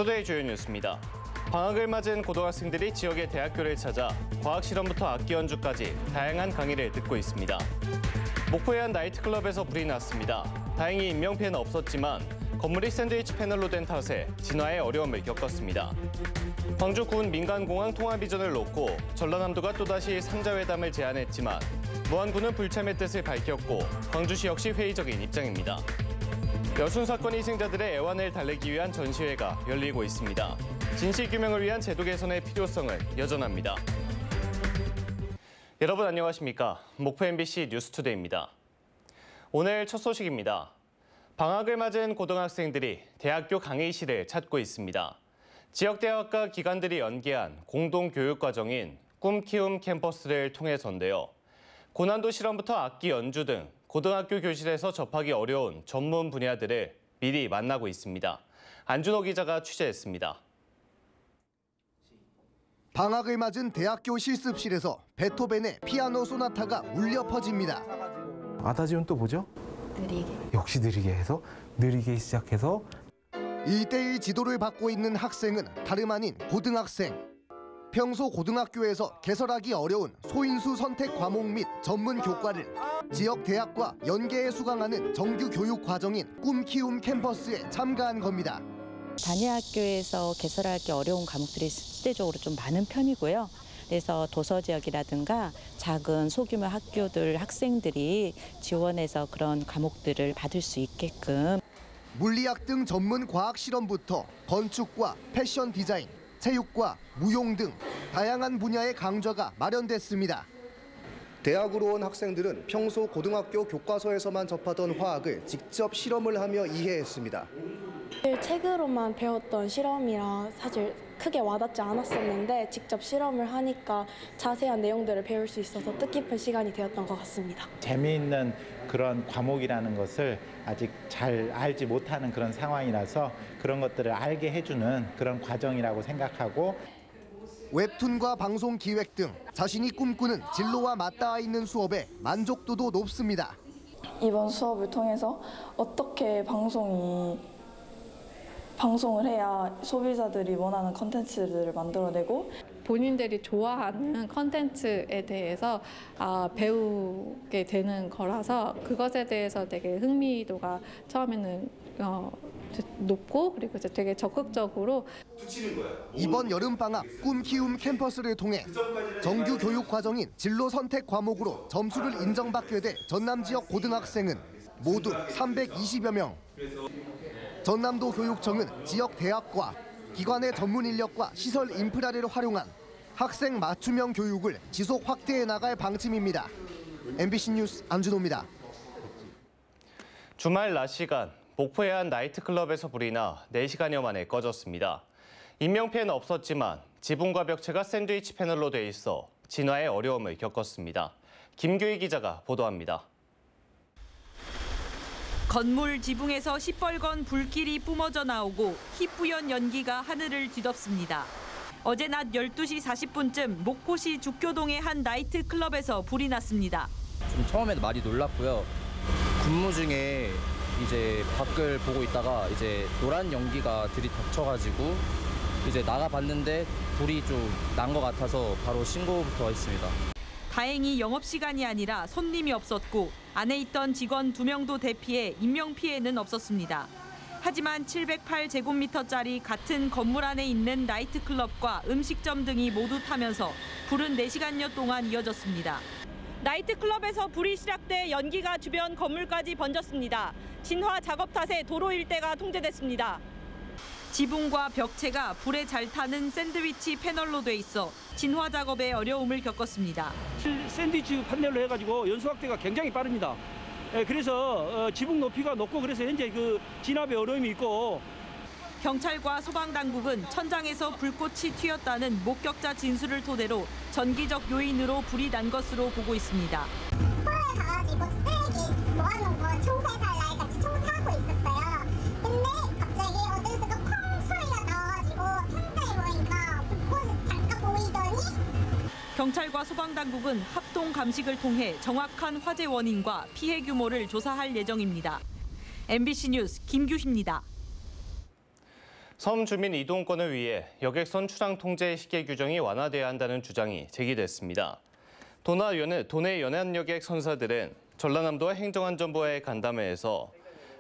뉴스투데이 주요 뉴스입니다. 방학을 맞은 고등학생들이 지역의 대학교를 찾아 과학 실험부터 악기 연주까지 다양한 강의를 듣고 있습니다. 목포의 한 나이트클럽에서 불이 났습니다. 다행히 인명피해는 없었지만 건물이 샌드위치 패널로 된 탓에 진화에 어려움을 겪었습니다. 광주 군 민간공항 통합 이전을 놓고 전라남도가 또다시 상자회담을 제안했지만 무안군은 불참의 뜻을 밝혔고 광주시 역시 회의적인 입장입니다. 여순 사건 희생자들의 애환을 달래기 위한 전시회가 열리고 있습니다. 진실규명을 위한 제도 개선의 필요성은 여전합니다. 여러분 안녕하십니까? 목포 MBC 뉴스투데이입니다. 오늘 첫 소식입니다. 방학을 맞은 고등학생들이 대학교 강의실을 찾고 있습니다. 지역대학과 기관들이 연계한 공동교육과정인 꿈키움 캠퍼스를 통해서인데요. 고난도 실험부터 악기 연주 등 고등학교 교실에서 접하기 어려운 전문 분야들을 미리 만나고 있습니다. 안준호 기자가 취재했습니다. 방학을 맞은 대학교 실습실에서 베토벤의 피아노 소나타가 울려 퍼집니다. 아다지오는 또 뭐죠? 느리게. 역시 느리게 해서 느리게 시작해서 1대1 지도를 받고 있는 학생은 다름 아닌 고등학생. 평소 고등학교에서 개설하기 어려운 소인수 선택 과목 및 전문 교과를 지역 대학과 연계해 수강하는 정규 교육 과정인 꿈키움 캠퍼스에 참가한 겁니다. 단위 학교에서 개설하기 어려운 과목들이 실제적으로 좀 많은 편이고요. 그래서 도서 지역이라든가 작은 소규모 학교들 학생들이 지원해서 그런 과목들을 받을 수 있게끔. 물리학 등 전문 과학 실험부터 건축과 패션 디자인, 체육과 무용 등 다양한 분야의 강좌가 마련됐습니다. 대학으로 온 학생들은 평소 고등학교 교과서에서만 접하던 화학을 직접 실험을 하며 이해했습니다. 책으로만 배웠던 실험이라 사실 크게 와닿지 않았었는데 직접 실험을 하니까 자세한 내용들을 배울 수 있어서 뜻깊은 시간이 되었던 것 같습니다. 재미있는 그런 과목이라는 것을 아직 잘 알지 못하는 그런 상황이라서 그런 것들을 알게 해주는 그런 과정이라고 생각하고, 웹툰과 방송 기획 등 자신이 꿈꾸는 진로와 맞닿아 있는 수업에 만족도도 높습니다. 이번 수업을 통해서 어떻게 방송을 해야 소비자들이 원하는 컨텐츠들을 만들어내고 본인들이 좋아하는 컨텐츠에 대해서 배우게 되는 거라서 그것에 대해서 되게 흥미도가 처음에는 높고 그리고 이제 되게 적극적으로. 이번 여름방학 꿈키움 캠퍼스를 통해 정규 교육 과정인 진로 선택 과목으로 점수를 인정받게 될 전남 지역 고등학생은 모두 320여 명. 전남도 교육청은 지역 대학과 기관의 전문 인력과 시설 인프라를 활용한 학생 맞춤형 교육을 지속 확대해 나갈 방침입니다. MBC 뉴스 안준호입니다. 주말 낮 시간 목포의 한 나이트클럽에서 불이 나 4시간여 만에 꺼졌습니다. 인명피해는 없었지만 지붕과 벽체가 샌드위치 패널로 돼 있어 진화에 어려움을 겪었습니다. 김규희 기자가 보도합니다. 건물 지붕에서 시뻘건 불길이 뿜어져 나오고 희뿌연 연기가 하늘을 뒤덮습니다. 어제 낮 12시 40분쯤 목포시 죽교동의 한 나이트클럽에서 불이 났습니다. 좀 처음에는 많이 놀랐고요. 근무 중에 이제 밖을 보고 있다가 이제 노란 연기가 들이닥쳐가지고 이제 나가봤는데 불이 좀 난 것 같아서 바로 신고부터 했습니다. 다행히 영업시간이 아니라 손님이 없었고 안에 있던 직원 2명도 대피해 인명피해는 없었습니다. 하지만 708제곱미터짜리 같은 건물 안에 있는 나이트클럽과 음식점 등이 모두 타면서 불은 4시간여 동안 이어졌습니다. 나이트클럽에서 불이 시작돼 연기가 주변 건물까지 번졌습니다. 진화 작업 탓에 도로 일대가 통제됐습니다. 지붕과 벽체가 불에 잘 타는 샌드위치 패널로 돼 있어 진화 작업에 어려움을 겪었습니다. 샌드위치 패널로 해가지고 연소 확대가 굉장히 빠릅니다. 그래서 지붕 높이가 높고 그래서 현재 그 진압에 어려움이 있고. 경찰과 소방당국은 천장에서 불꽃이 튀었다는 목격자 진술을 토대로 전기적 요인으로 불이 난 것으로 보고 있습니다. 홀에 가가지고 쓰레기 모아놓은 거 청소해달라 같이 청소하고 있었어요. 근데 갑자기 어디서 콩 소리가 나와가지고 천장에 보니까 불꽃이 잠깐 보이더니. 경찰과 소방당국은 합동 감식을 통해 정확한 화재 원인과 피해 규모를 조사할 예정입니다. MBC 뉴스 김규희입니다. 섬 주민 이동권을 위해 여객선 출항 통제 시계 규정이 완화돼야 한다는 주장이 제기됐습니다. 도내 연안여객 선사들은 전라남도와 행정안전부와의 간담회에서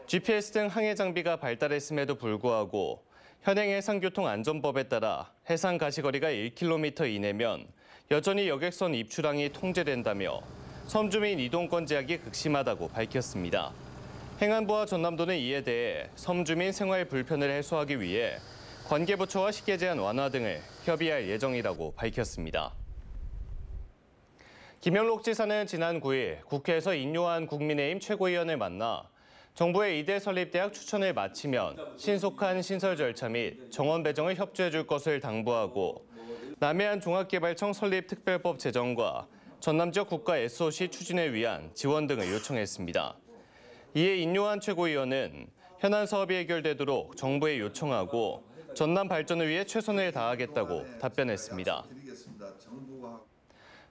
GPS 등 항해 장비가 발달했음에도 불구하고 현행 해상교통안전법에 따라 해상 가시거리가 1km 이내면 여전히 여객선 입출항이 통제된다며 섬 주민 이동권 제약이 극심하다고 밝혔습니다. 행안부와 전남도는 이에 대해 섬 주민 생활 불편을 해소하기 위해 관계부처와 시계 제한 완화 등을 협의할 예정이라고 밝혔습니다. 김영록 지사는 지난 9일 국회에서 인요한 국민의힘 최고위원을 만나 정부의 이대 설립대학 추천을 마치면 신속한 신설 절차 및 정원 배정을 협조해 줄 것을 당부하고 남해안 종합개발청 설립 특별법 제정과 전남 지역 국가 SOC 추진을 위한 지원 등을 요청했습니다. 이에 인요한 최고위원은 현안 사업이 해결되도록 정부에 요청하고 전남 발전을 위해 최선을 다하겠다고 답변했습니다.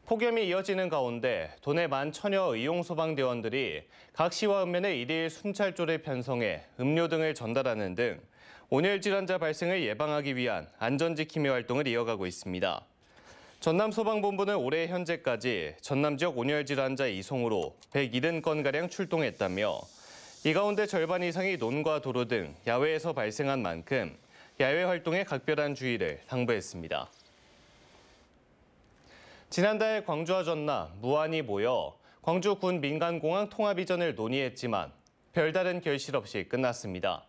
폭염이 이어지는 가운데 도내 10,000여 의용소방대원들이 각 시와 읍면에 일일 순찰조를 편성해 음료 등을 전달하는 등 온열 질환자 발생을 예방하기 위한 안전지킴이 활동을 이어가고 있습니다. 전남소방본부는 올해 현재까지 전남 지역 온열 질환자 이송으로 170건가량 출동했다며 이 가운데 절반 이상이 논과 도로 등 야외에서 발생한 만큼 야외 활동에 각별한 주의를 당부했습니다. 지난달 광주와 전남, 무안이 모여 광주 군 민간공항 통합 이전을 논의했지만 별다른 결실 없이 끝났습니다.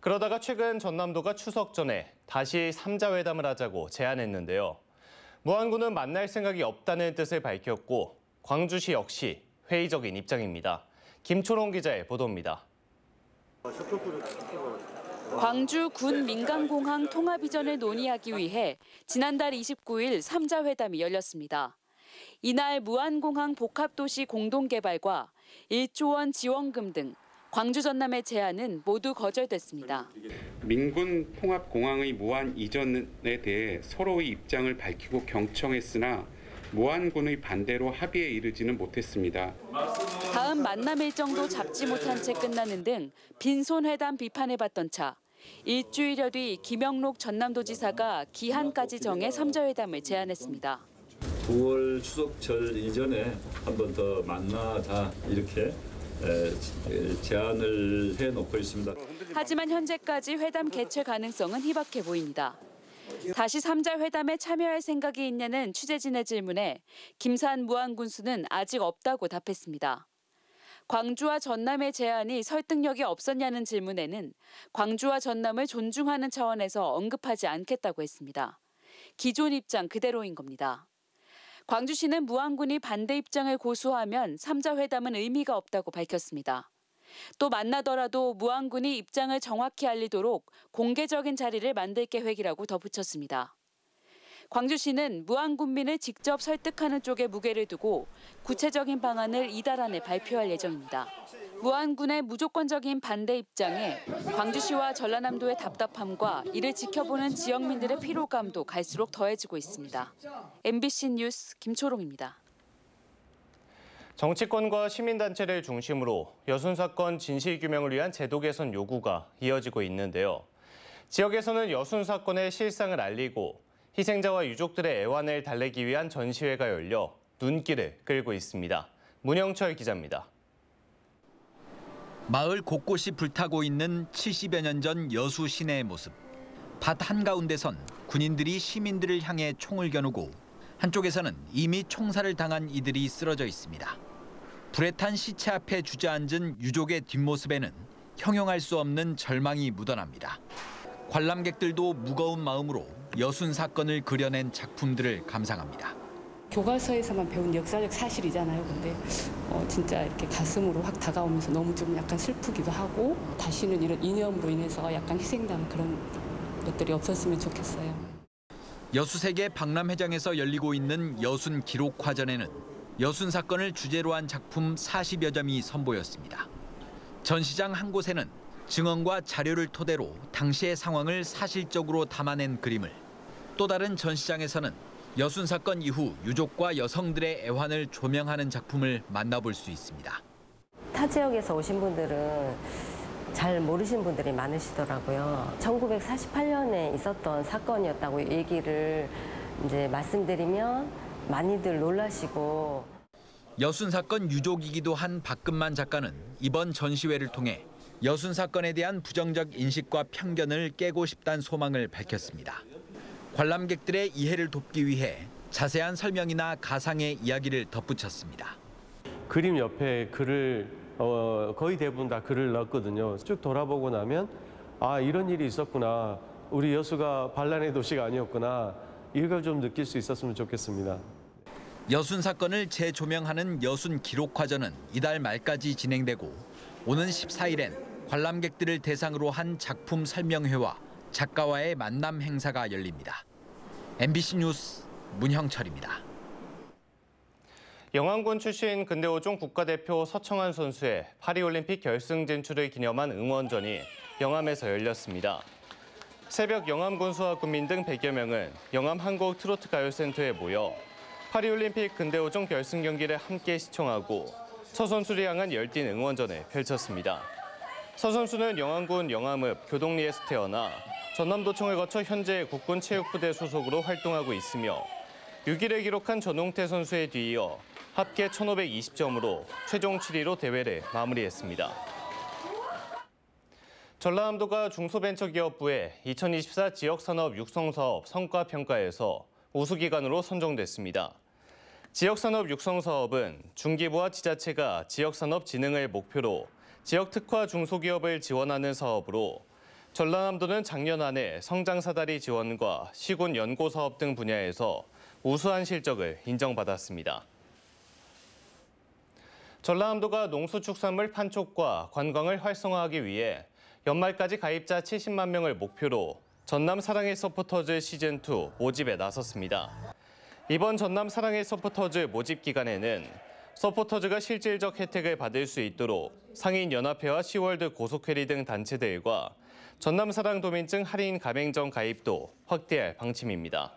그러다가 최근 전남도가 추석 전에 다시 3자 회담을 하자고 제안했는데요. 무안군은 만날 생각이 없다는 뜻을 밝혔고 광주시 역시 회의적인 입장입니다. 김초롱 기자의 보도입니다. 광주 군 민간공항 통합 이전을 논의하기 위해 지난달 29일 3자 회담이 열렸습니다. 이날 무안공항 복합도시 공동개발과 1조 원 지원금 등 광주 전남의 제안은 모두 거절됐습니다. 민군 통합공항의 무안 이전에 대해 서로의 입장을 밝히고 경청했으나 무안군의 반대로 합의에 이르지는 못했습니다. 다음 만남 일정도 잡지 못한 채 끝나는 등 빈손회담 비판해봤던 차. 일주일여 뒤 김영록 전남도지사가 기한까지 정해 3자 회담을 제안했습니다. 9월 추석절 이전에 한 번 더 만나자 이렇게 제안을 해놓고 있습니다. 하지만 현재까지 회담 개최 가능성은 희박해 보입니다. 다시 3자 회담에 참여할 생각이 있냐는 취재진의 질문에 김산 무안군수는 아직 없다고 답했습니다. 광주와 전남의 제안이 설득력이 없었냐는 질문에는 광주와 전남을 존중하는 차원에서 언급하지 않겠다고 했습니다. 기존 입장 그대로인 겁니다. 광주시는 무안군이 반대 입장을 고수하면 3자 회담은 의미가 없다고 밝혔습니다. 또 만나더라도 무안군이 입장을 정확히 알리도록 공개적인 자리를 만들 계획이라고 덧붙였습니다. 광주시는 무안군민을 직접 설득하는 쪽에 무게를 두고 구체적인 방안을 이달 안에 발표할 예정입니다. 무안군의 무조건적인 반대 입장에 광주시와 전라남도의 답답함과 이를 지켜보는 지역민들의 피로감도 갈수록 더해지고 있습니다. MBC 뉴스 김초롱입니다. 정치권과 시민단체를 중심으로 여순 사건 진실규명을 위한 제도 개선 요구가 이어지고 있는데요. 지역에서는 여순 사건의 실상을 알리고 희생자와 유족들의 애환을 달래기 위한 전시회가 열려 눈길을 끌고 있습니다. 문영철 기자입니다. 마을 곳곳이 불타고 있는 70여 년 전 여수 시내의 모습. 밭 한가운데선 군인들이 시민들을 향해 총을 겨누고 한쪽에서는 이미 총살을 당한 이들이 쓰러져 있습니다. 불에 탄 시체 앞에 주저앉은 유족의 뒷모습에는 형용할 수 없는 절망이 묻어납니다. 관람객들도 무거운 마음으로 여순 사건을 그려낸 작품들을 감상합니다. 교과서에서만 배운 역사적 사실이잖아요. 근데 진짜 이렇게 가슴으로 확 다가오면서 너무 좀 약간 슬프기도 하고 다시는 이런 이념으로 인해서 약간 희생당 그런 것들이 없었으면 좋겠어요. 여수세계 박람회장에서 열리고 있는 여순 기록화전에는 여순 사건을 주제로 한 작품 40여 점이 선보였습니다. 전시장 한 곳에는 증언과 자료를 토대로 당시의 상황을 사실적으로 담아낸 그림을, 또 다른 전시장에서는 여순 사건 이후 유족과 여성들의 애환을 조명하는 작품을 만나볼 수 있습니다. 타 지역에서 오신 분들은 잘 모르시는 분들이 많으시더라고요. 1948년에 있었던 사건이었다고 얘기를 이제 말씀드리면 많이들 놀라시고. 여순 사건 유족이기도 한 박금만 작가는 이번 전시회를 통해 여순 사건에 대한 부정적 인식과 편견을 깨고 싶다는 소망을 밝혔습니다. 관람객들의 이해를 돕기 위해 자세한 설명이나 가상의 이야기를 덧붙였습니다. 그림 옆에 글을 거의 대부분 다 글을 넣었거든요. 쭉 돌아보고 나면 아, 이런 일이 있었구나. 우리 여수가 반란의 도시가 아니었구나. 이걸 좀 느낄 수 있었으면 좋겠습니다. 여순 사건을 재조명하는 여순 기록화전은 이달 말까지 진행되고 오는 14일엔 관람객들을 대상으로 한 작품 설명회와 작가와의 만남 행사가 열립니다. MBC 뉴스 문형철입니다. 영암군 출신 근대오종 국가대표 서청환 선수의 파리올림픽 결승 진출을 기념한 응원전이 영암에서 열렸습니다. 새벽 영암군 수와 군민 등 100여 명은 영암 한국트로트가요센터에 모여 파리올림픽 근대오종 결승 경기를 함께 시청하고 서 선수를 향한 열띤 응원전을 펼쳤습니다. 서 선수는 영암군 영암읍 교동리에서 태어나 전남도청을 거쳐 현재 국군체육부대 소속으로 활동하고 있으며 6위를 기록한 전웅태 선수에 뒤이어 합계 1,520점으로 최종 7위로 대회를 마무리했습니다. 전라남도가 중소벤처기업부의 2024 지역산업 육성사업 성과평가에서 우수기관으로 선정됐습니다. 지역산업 육성사업은 중기부와 지자체가 지역산업 진흥을 목표로 지역특화 중소기업을 지원하는 사업으로 전라남도는 작년 안에 성장사다리 지원과 시군 연고사업 등 분야에서 우수한 실적을 인정받았습니다. 전라남도가 농수축산물 판촉과 관광을 활성화하기 위해 연말까지 가입자 70만 명을 목표로 전남 사랑의 서포터즈 시즌2 모집에 나섰습니다. 이번 전남 사랑의 서포터즈 모집 기간에는 서포터즈가 실질적 혜택을 받을 수 있도록 상인연합회와 시월드 고속회리 등 단체들과 전남사랑도민증 할인 가맹점 가입도 확대할 방침입니다.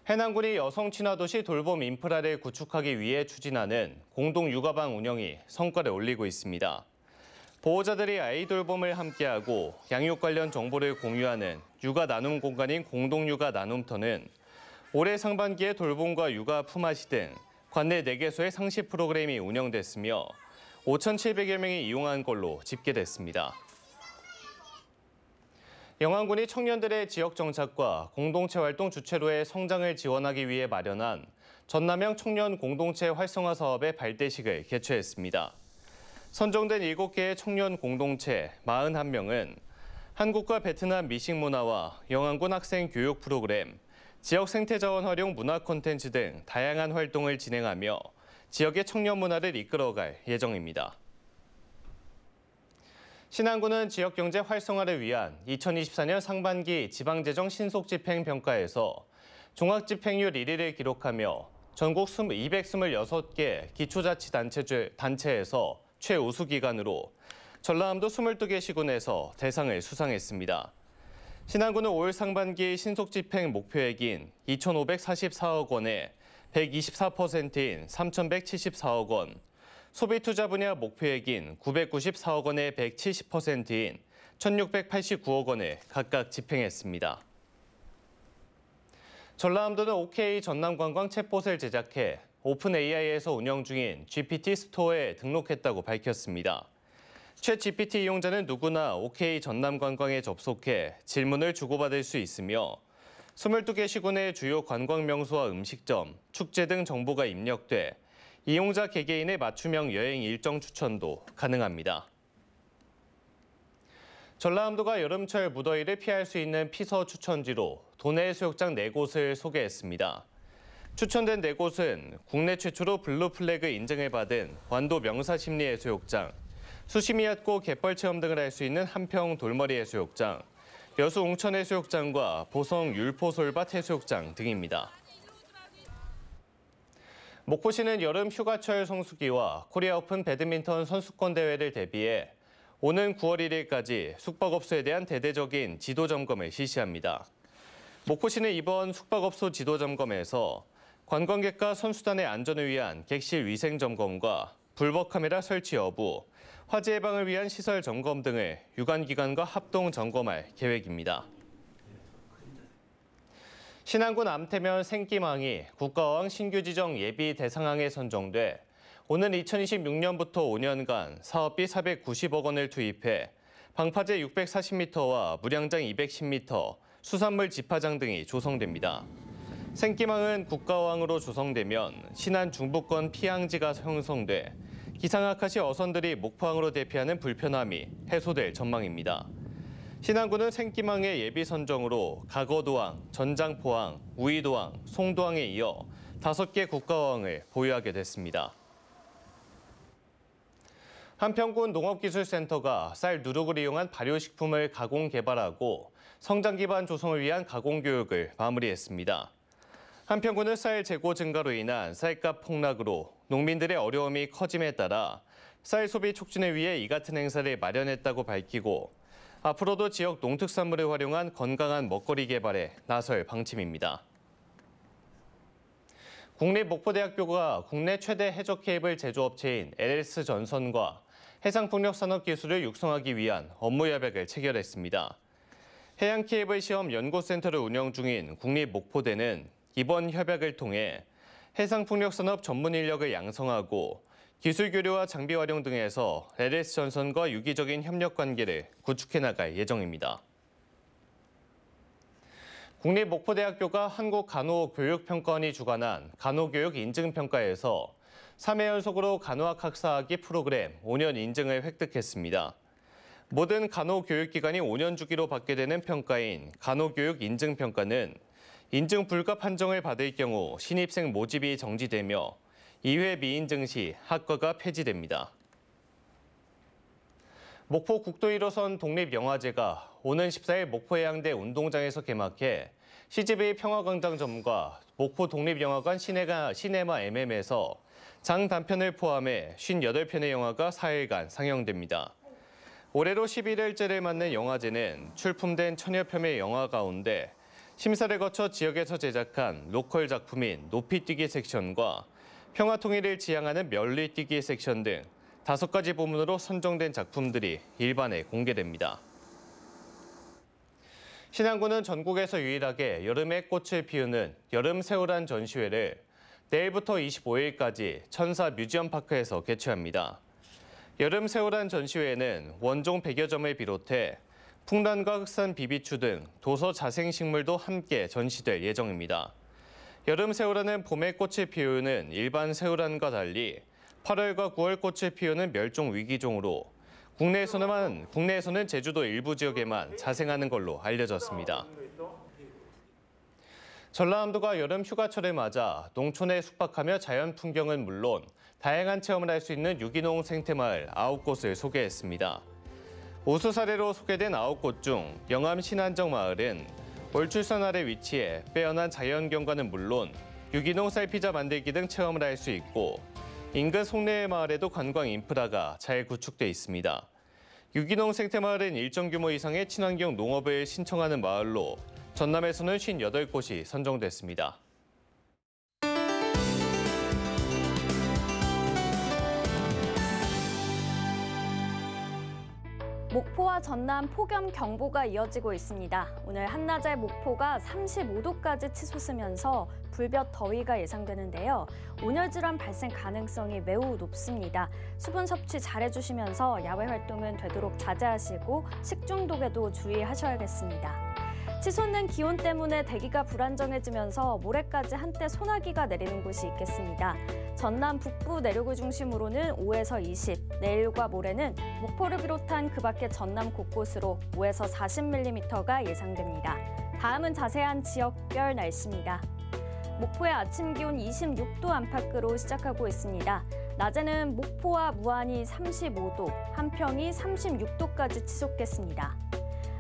해남군이 여성 친화도시 돌봄 인프라를 구축하기 위해 추진하는 공동육아방 운영이 성과를 올리고 있습니다. 보호자들이 아이 돌봄을 함께하고 양육 관련 정보를 공유하는 육아 나눔 공간인 공동육아 나눔터는 올해 상반기에 돌봄과 육아 품앗이 등 관내 4개소의 상시 프로그램이 운영됐으며 5,700여 명이 이용한 걸로 집계됐습니다. 영암군이 청년들의 지역 정착과 공동체 활동 주체로의 성장을 지원하기 위해 마련한 전남형 청년 공동체 활성화 사업의 발대식을 개최했습니다. 선정된 7개의 청년 공동체 41명은 한국과 베트남 미식 문화와 영암군 학생 교육 프로그램, 지역 생태자원 활용 문화 콘텐츠 등 다양한 활동을 진행하며 지역의 청년 문화를 이끌어갈 예정입니다. 신안군은 지역경제 활성화를 위한 2024년 상반기 지방재정 신속집행평가에서 종합집행률 1위를 기록하며 전국 226개 기초자치단체에서 최우수기관으로 전라남도 22개 시군에서 대상을 수상했습니다. 신안군은 올 상반기 신속집행 목표액인 2,544억 원에 124%인 3,174억 원, 소비투자 분야 목표액인 994억 원의 170%인 1,689억 원을 각각 집행했습니다. 전라남도는 OK 전남관광 챗봇을 제작해 오픈 AI에서 운영 중인 GPT 스토어에 등록했다고 밝혔습니다. 챗 GPT 이용자는 누구나 OK 전남관광에 접속해 질문을 주고받을 수 있으며 22개 시군의 주요 관광 명소와 음식점, 축제 등 정보가 입력돼 이용자 개개인의 맞춤형 여행 일정 추천도 가능합니다. 전라남도가 여름철 무더위를 피할 수 있는 피서 추천지로 도내 해수욕장 4곳을 소개했습니다. 추천된 4곳은 국내 최초로 블루 플래그 인증을 받은 완도 명사심리 해수욕장, 수심이 얕고 갯벌 체험 등을 할 수 있는 한평 돌머리 해수욕장, 여수 웅천 해수욕장과 보성 율포솔밭 해수욕장 등입니다. 목포시는 여름 휴가철 성수기와 코리아 오픈 배드민턴 선수권 대회를 대비해 오는 9월 1일까지 숙박업소에 대한 대대적인 지도 점검을 실시합니다. 목포시는 이번 숙박업소 지도 점검에서 관광객과 선수단의 안전을 위한 객실 위생 점검과 불법 카메라 설치 여부, 화재 예방을 위한 시설 점검 등을 유관기관과 합동 점검할 계획입니다. 신안군 암태면 생기망이 국가어항 신규 지정 예비 대상항에 선정돼 오는 2026년부터 5년간 사업비 490억 원을 투입해 방파제 640m와 무량장 210m, 수산물 집화장 등이 조성됩니다. 생기망은 국가어항으로 조성되면 신안 중부권 피항지가 형성돼 기상악화 시 어선들이 목포항으로 대피하는 불편함이 해소될 전망입니다. 신안군은 생기망의 예비 선정으로 가거도항, 전장포항, 우이도항, 송도항에 이어 5개 국가어항을 보유하게 됐습니다. 한평군 농업기술센터가 쌀 누룩을 이용한 발효식품을 가공 개발하고 성장 기반 조성을 위한 가공 교육을 마무리했습니다. 한평군은 쌀 재고 증가로 인한 쌀값 폭락으로 농민들의 어려움이 커짐에 따라 쌀 소비 촉진을 위해 이 같은 행사를 마련했다고 밝히고 앞으로도 지역 농특산물을 활용한 건강한 먹거리 개발에 나설 방침입니다. 국립목포대학교가 국내 최대 해적 케이블 제조업체인 LS전선과 해상풍력산업기술을 육성하기 위한 업무 협약을 체결했습니다. 해양케이블 시험 연구센터를 운영 중인 국립목포대는 이번 협약을 통해 해상풍력산업 전문 인력을 양성하고 기술 교류와 장비 활용 등에서 LS전선과 유기적인 협력 관계를 구축해 나갈 예정입니다. 국립목포대학교가 한국간호교육평가원이 주관한 간호교육 인증평가에서 3회 연속으로 간호학 학사학위 프로그램 5년 인증을 획득했습니다. 모든 간호교육기관이 5년 주기로 받게 되는 평가인 간호교육 인증평가는 인증 불가 판정을 받을 경우 신입생 모집이 정지되며 2회 미인증 시 학과가 폐지됩니다. 목포 국도 1호선 독립영화제가 오는 14일 목포해양대 운동장에서 개막해 CGV 평화광장점과 목포 독립영화관 시네마 MM에서 장단편을 포함해 58편의 영화가 4일간 상영됩니다. 올해로 11회째를 맞는 영화제는 출품된 1000여 편의 영화 가운데 심사를 거쳐 지역에서 제작한 로컬 작품인 높이뛰기 섹션과 평화통일을 지향하는 멀리뛰기 섹션 등 5가지 부문으로 선정된 작품들이 일반에 공개됩니다. 신안군은 전국에서 유일하게 여름에 꽃을 피우는 여름새우란 전시회를 내일부터 25일까지 천사 뮤지엄파크에서 개최합니다. 여름새우란 전시회에는 원종 100여 점을 비롯해 풍란과 흑산 비비추 등 도서 자생식물도 함께 전시될 예정입니다. 여름새우란은 봄에 꽃을 피우는 일반 새우란과 달리 8월과 9월 꽃을 피우는 멸종 위기종으로 국내에서는 제주도 일부 지역에만 자생하는 걸로 알려졌습니다. 전라남도가 여름 휴가철을 맞아 농촌에 숙박하며 자연 풍경은 물론 다양한 체험을 할 수 있는 유기농 생태마을 9곳을 소개했습니다. 우수 사례로 소개된 9곳 중 영암 신안정 마을은 월출산 아래 위치해 빼어난 자연경관은 물론 유기농 쌀피자 만들기 등 체험을 할 수 있고 인근 송내의 마을에도 관광 인프라가 잘 구축돼 있습니다. 유기농 생태마을은 일정 규모 이상의 친환경 농업을 신청하는 마을로 전남에서는 58곳이 선정됐습니다. 목포와 전남 폭염경보가 이어지고 있습니다. 오늘 한낮에 목포가 35도까지 치솟으면서 불볕 더위가 예상되는데요. 온열 질환 발생 가능성이 매우 높습니다. 수분 섭취 잘해주시면서 야외 활동은 되도록 자제하시고 식중독에도 주의하셔야겠습니다. 치솟는 기온 때문에 대기가 불안정해지면서 모레까지 한때 소나기가 내리는 곳이 있겠습니다. 전남 북부 내륙을 중심으로는 5에서 20, 내일과 모레는 목포를 비롯한 그 밖의 전남 곳곳으로 5에서 40mm가 예상됩니다. 다음은 자세한 지역별 날씨입니다. 목포의 아침 기온 26도 안팎으로 시작하고 있습니다. 낮에는 목포와 무안이 35도, 한평이 36도까지 치솟겠습니다.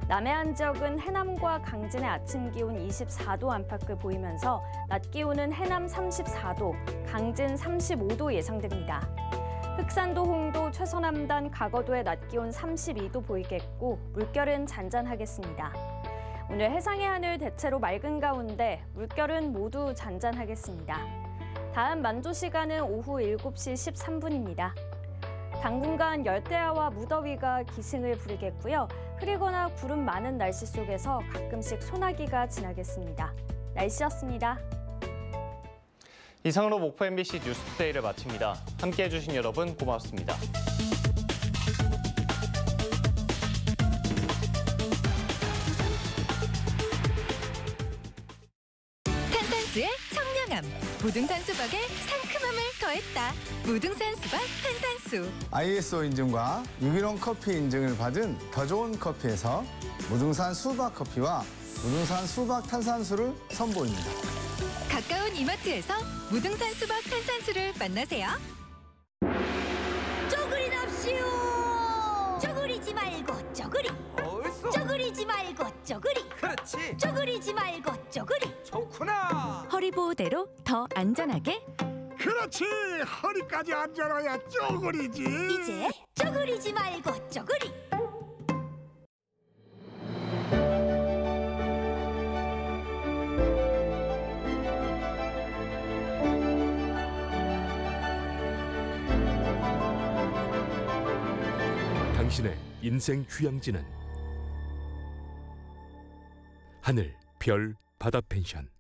남해안 지역은 해남과 강진의 아침 기온 24도 안팎을 보이면서 낮 기온은 해남 34도, 강진 35도 예상됩니다. 흑산도, 홍도, 최서남단, 가거도의 낮 기온 32도 보이겠고 물결은 잔잔하겠습니다. 오늘 해상의 하늘 대체로 맑은 가운데 물결은 모두 잔잔하겠습니다. 다음 만조 시간은 오후 7시 13분입니다. 당분간 열대야와 무더위가 기승을 부리겠고요. 흐리거나 구름 많은 날씨 속에서 가끔씩 소나기가 지나겠습니다. 날씨였습니다. 이상으로 목포 MBC 뉴스투데이를 마칩니다. 함께해 주신 여러분 고맙습니다. 탄산수의 청량함, 무등산 수박의 상큼함을 더했다. 무등산 수박 탄산수. ISO 인증과 유기농 커피 인증을 받은 더 좋은 커피에서 무등산 수박 커피와 무등산 수박 탄산수를 선보입니다. 가까운 이마트에서 무등산 수박 탄산수를 만나세요. 쪼그리 납시오. 쪼그리지 말고 쪼그리. 쪼그리지 말고 쪼그리. 그렇지. 쪼그리지 말고 쪼그리. 좋구나. 허리 보호대로 더 안전하게. 그렇지. 허리까지 안전해야 쪼그리지. 이제 쪼그리지 말고 쪼그리. 당신의 인생 휴양지는 하늘, 별, 바다 펜션.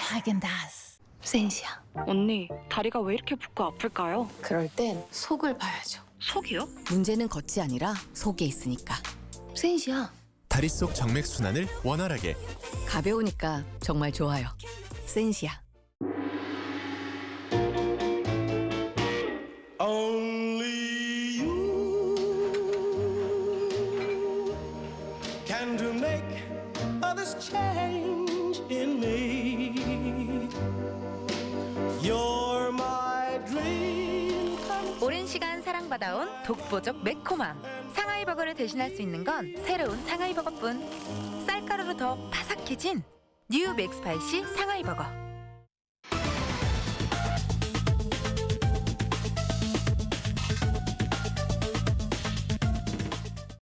하겐다스 센시아. 언니, 다리가 왜 이렇게 붓고 아플까요? 그럴 땐 속을 봐야죠. 속이요? 문제는 겉이 아니라 속에 있으니까. 센시아. 다리 속 정맥 순환을 원활하게. 가벼우니까 정말 좋아요. 센시아. Only you can to make others change in me. You're my dream. 오랜 시간 사랑받아온 독보적 매콤함. 상하이 버거를 대신할 수 있는 건 새로운 상하이 버거뿐. 쌀가루로 더 바삭해진 뉴 맥스파이시 상하이 버거.